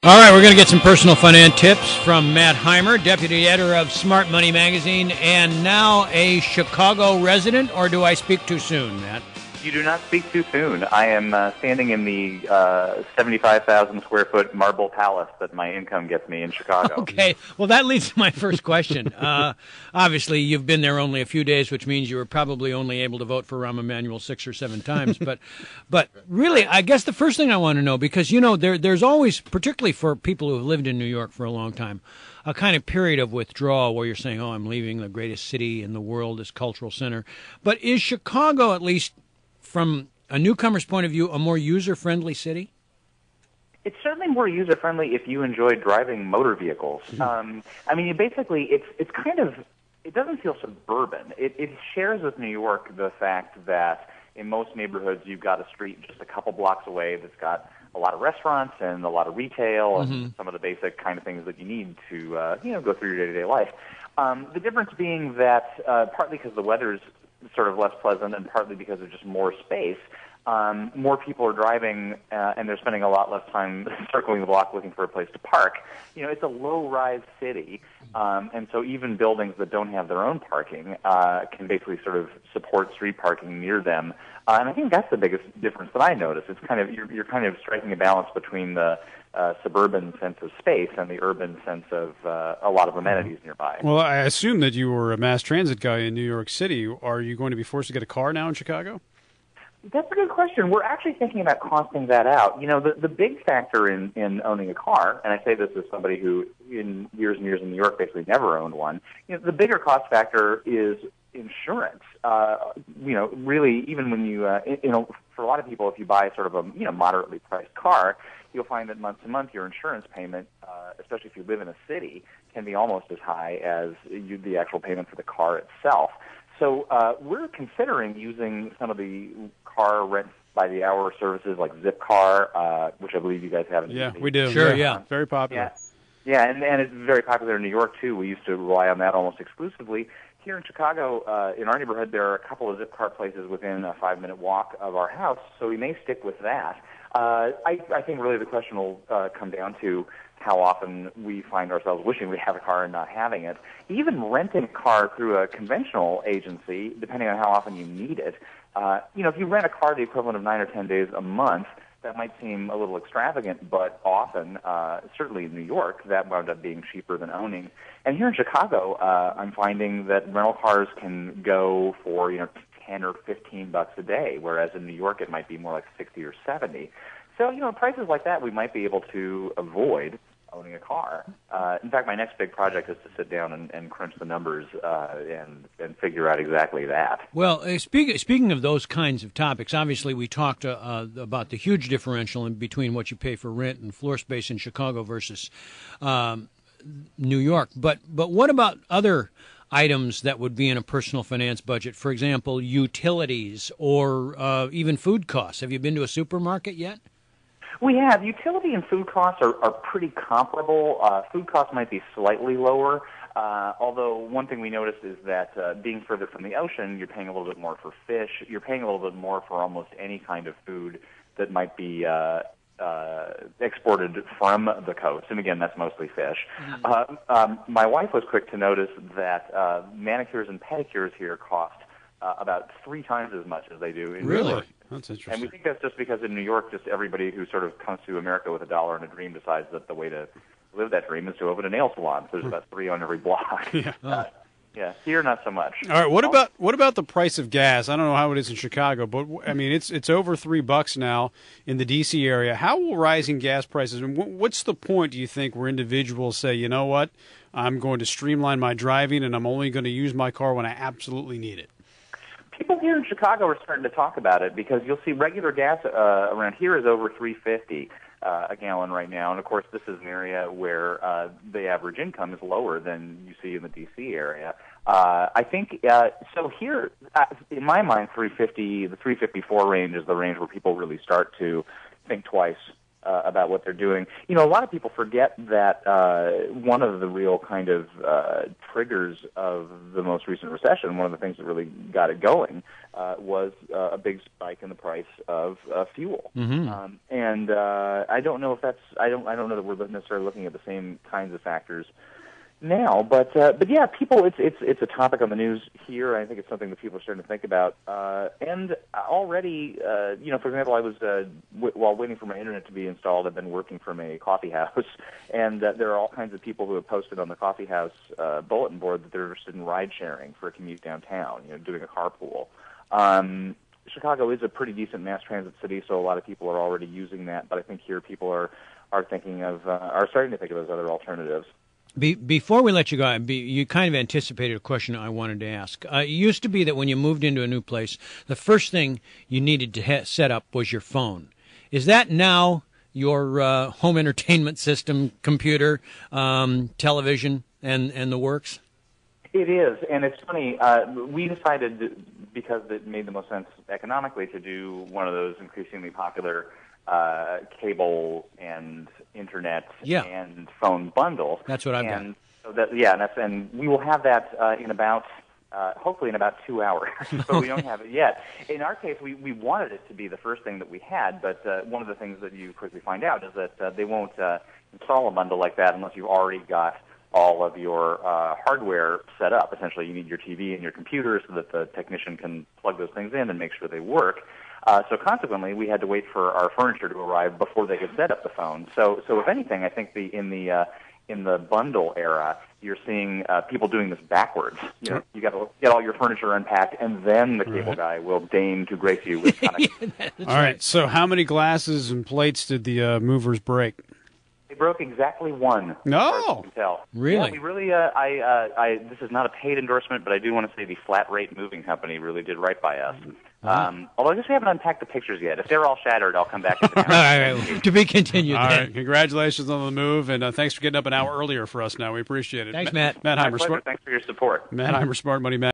All right, we're going to get some personal finance tips from Matt Heimer, deputy editor of Smart Money Magazine, and now a Chicago resident, or do I speak too soon, Matt? You do not speak too soon. I am standing in the 75,000 square foot marble palace that my income gets me in Chicago. Okay, well, that leads to my first question. Obviously, you've been there only a few days, which means you were probably only able to vote for Rahm Emanuel 6 or 7 times. But really, I guess the first thing I want to know, because, you know, there's always, particularly for people who have lived in New York for a long time, a kind of period of withdrawal where you're saying, oh, I'm leaving the greatest city in the world, this cultural center. But is Chicago, at least from a newcomer's point of view, a more user-friendly city? It's certainly more user-friendly if you enjoy driving motor vehicles. I mean, basically, it's kind of, it doesn't feel suburban. It shares with New York the fact that in most neighborhoods you've got a street just a couple blocks away that's got a lot of restaurants and a lot of retail and some of the basic kind of things that you need to go through your day-to-day life. The difference being that partly because the weather's sort of less pleasant and partly because of just more space, more people are driving and they're spending a lot less time circling the block looking for a place to park. You know, it's a low-rise city, and so even buildings that don't have their own parking can basically sort of support street parking near them. And I think that's the biggest difference that I notice. It's kind of you're kind of striking a balance between the suburban sense of space and the urban sense of a lot of amenities nearby. Well, I assume that you were a mass transit guy in New York City. Are you going to be forced to get a car now in Chicago? That's a good question. We're actually thinking about costing that out. You know, the big factor in owning a car, and I say this as somebody who in years and years in New York basically never owned one, you know, the bigger cost factor is insurance. You know, really, even when you, for a lot of people, if you buy sort of a, moderately priced car, you'll find that month to month your insurance payment, especially if you live in a city, can be almost as high as the actual payment for the car itself. So we're considering using some of the car rent by the hour services like Zipcar, which I believe you guys have in Yeah, DC. we do. Sure, yeah. Very popular. Yeah, and it's very popular in New York, too. We used to rely on that almost exclusively. Here in Chicago, in our neighborhood, there are a couple of Zipcar places within a 5-minute walk of our house, so we may stick with that. I think really the question will come down to how often we find ourselves wishing we have a car and not having it. Even renting a car through a conventional agency, depending on how often you need it, if you rent a car the equivalent of 9 or 10 days a month, that might seem a little extravagant, but often, certainly in New York, that wound up being cheaper than owning. And here in Chicago, I'm finding that rental cars can go for, $10 or $15 a day, whereas in New York it might be more like 60 or 70. So, prices like that we might be able to avoid owning a car. In fact, my next big project is to sit down and crunch the numbers and figure out exactly that. Well, speaking of those kinds of topics, obviously we talked about the huge differential in between what you pay for rent and floor space in Chicago versus New York. But what about other items that would be in a personal finance budget? For example, utilities or even food costs. Have you been to a supermarket yet? We have. Utility and food costs are pretty comparable. Food costs might be slightly lower, although one thing we noticed is that being further from the ocean, you're paying a little bit more for fish. You're paying a little bit more for almost any kind of food that might be exported from the coast. And again, that's mostly fish. My wife was quick to notice that manicures and pedicures here cost about 3 times as much as they do in New York. That's interesting. And we think that's just because in New York, just everybody who sort of comes to America with $1 and a dream decides that the way to live that dream is to open a nail salon. So there's about 3 on every block. Yeah, here not so much. All right, what about the price of gas? I don't know how it is in Chicago, but I mean it's over $3 now in the D.C. area. How will rising gas prices? And what's the point, do you think, where individuals say, you know what, I'm going to streamline my driving and I'm only going to use my car when I absolutely need it? People here in Chicago are starting to talk about it because you'll see regular gas around here is over $3.50 a gallon right now, and of course this is an area where the average income is lower than you see in the D.C. area. I think so. Here, in my mind, $3.50, the $3.54 range is the range where people really start to think twice about what they're doing. A lot of people forget that one of the real kind of triggers of the most recent recession, one of the things that really got it going, was a big spike in the price of fuel. And I don't know if that's I don't know that we're necessarily looking at the same kinds of factors now, but yeah, people, it's a topic on the news here. I think it's something that people are starting to think about. And already, for example, I was while waiting for my internet to be installed, I've been working from a coffee house, and there are all kinds of people who have posted on the coffee house bulletin board that they're interested in ride sharing for a commute downtown, doing a carpool. Chicago is a pretty decent mass transit city, so a lot of people are already using that. But I think here people are starting to think of those other alternatives. Before we let you go, you kind of anticipated a question I wanted to ask. It used to be that when you moved into a new place, the first thing you needed to set up was your phone. Is that now your home entertainment system, computer, television, and the works? It is, and it's funny. We decided, because it made the most sense economically, to do one of those increasingly popular cable and internet and phone bundles. That's what I've got. So and we will have that hopefully in about 2 hours, but we don't have it yet. In our case, we wanted it to be the first thing that we had, but one of the things that you quickly find out is that they won't install a bundle like that unless you've already got all of your hardware set up. Essentially, you need your TV and your computer so that the technician can plug those things in and make sure they work. So consequently, we had to wait for our furniture to arrive before they could set up the phone. So if anything, I think in the bundle era, you're seeing people doing this backwards. You got to get all your furniture unpacked, and then the cable guy will deign to grace you with All right. So how many glasses and plates did the movers break? They broke exactly one. No. Yeah, Really? we really. This is not a paid endorsement, but I do want to say the Flat Rate Moving Company really did right by us. Although I guess we haven't unpacked the pictures yet. If they're all shattered, I'll come back. All right, to be continued. All right, congratulations on the move, and thanks for getting up an hour earlier for us. Now we appreciate it. Thanks, Matt. Matt Heimer, Thanks for your support. Matt Heimer, Smart Money Magazine.